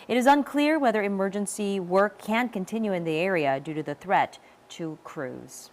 It is unclear whether emergency work can continue in the area due to the threat to crews.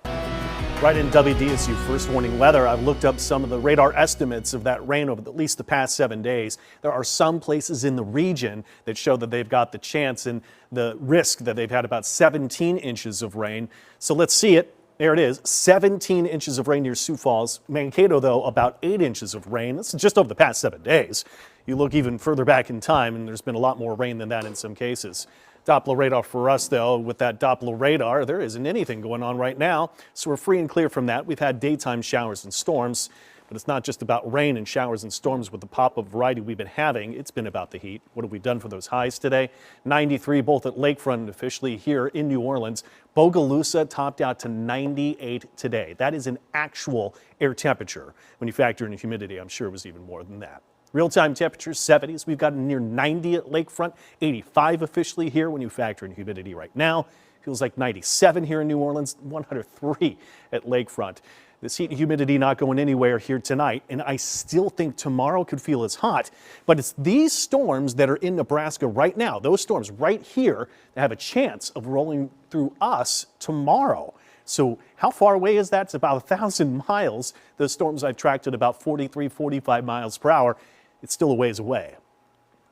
Right in WDSU first warning weather, I've looked up some of the radar estimates of that rain over at least the past 7 days. There are some places in the region that show that they've got the chance and the risk that they've had about 17 inches of rain. So let's see it. There it is, 17 inches of rain near Sioux Falls. Mankato, though, about 8 inches of rain. This is just over the past 7 days. You look even further back in time, and there's been a lot more rain than that in some cases. Doppler radar for us, though, with that Doppler radar, there isn't anything going on right now, so we're free and clear from that. We've had daytime showers and storms, but it's not just about rain and showers and storms with the pop-up variety we've been having. It's been about the heat. What have we done for those highs today? 93 both at Lakefront and officially here in New Orleans. Bogalusa topped out to 98 today. That is an actual air temperature. When you factor in humidity, I'm sure it was even more than that. Real-time temperatures, 70s. We've got near 90 at Lakefront, 85 officially here when you factor in humidity right now. Feels like 97 here in New Orleans, 103 at Lakefront. This heat and humidity not going anywhere here tonight, and I still think tomorrow could feel as hot. But it's these storms that are in Nebraska right now, those storms right here, that have a chance of rolling through us tomorrow. So how far away is that? It's about 1,000 miles. Those storms I've tracked at about 43, 45 miles per hour. It's still a ways away.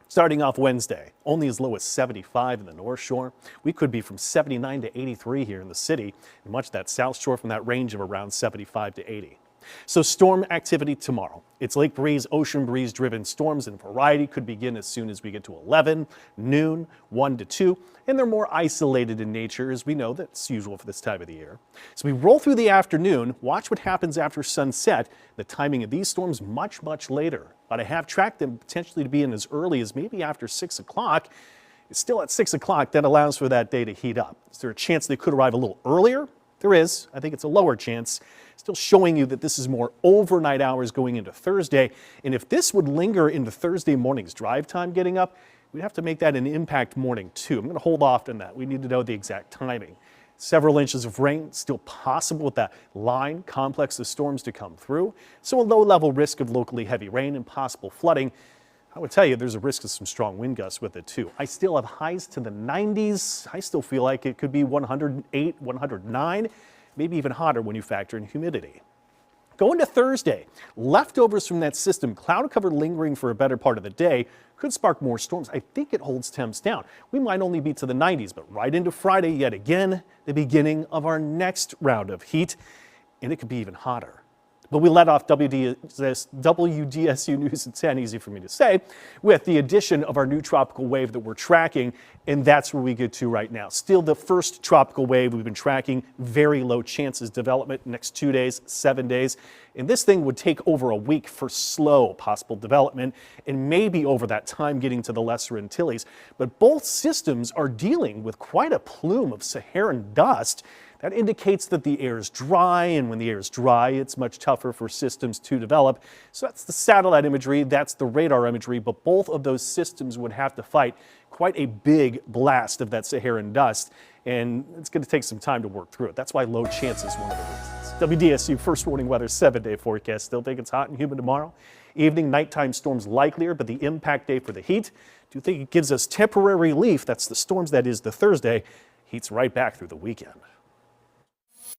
Starting off Wednesday, only as low as 75 in the North Shore. We could be from 79 to 83 here in the city, and much of that South Shore from that range of around 75 to 80. So storm activity tomorrow. It's lake breeze, ocean breeze driven storms and variety could begin as soon as we get to 11, noon, 1 to 2, and they're more isolated in nature, as we know that's usual for this time of the year. So we roll through the afternoon, watch what happens after sunset. The timing of these storms much later. But I have tracked them potentially to be in as early as maybe after 6 o'clock. It's still at 6 o'clock. That allows for that day to heat up. Is there a chance they could arrive a little earlier? There is. I think it's a lower chance. Still showing you that this is more overnight hours going into Thursday. And if this would linger into Thursday morning's drive time getting up, we'd have to make that an impact morning too. I'm going to hold off on that. We need to know the exact timing. Several inches of rain still possible with that line complex of storms to come through. So a low level risk of locally heavy rain and possible flooding. I would tell you there's a risk of some strong wind gusts with it too. I still have highs to the 90s. I still feel like it could be 108, 109, maybe even hotter when you factor in humidity. Going to Thursday, leftovers from that system, cloud cover lingering for a better part of the day, could spark more storms. I think it holds temps down. We might only be to the 90s, but right into Friday yet again, the beginning of our next round of heat, and it could be even hotter. But we let off WDSU News at 10, easy for me to say, with the addition of our new tropical wave that we're tracking, and that's where we get to right now. Still the first tropical wave we've been tracking, very low chances development next 2 days, 7 days. And this thing would take over a week for slow possible development and maybe over that time getting to the Lesser Antilles. But both systems are dealing with quite a plume of Saharan dust. That indicates that the air is dry, and when the air is dry, it's much tougher for systems to develop. So that's the satellite imagery, that's the radar imagery, but both of those systems would have to fight quite a big blast of that Saharan dust, and it's going to take some time to work through it. That's why low chance is one of the reasons. WDSU first warning weather 7-day forecast. Still think it's hot and humid tomorrow. Evening, nighttime storms likelier, but the impact day for the heat, do you think it gives us temporary relief? That's the storms, that is the Thursday. Heat's right back through the weekend.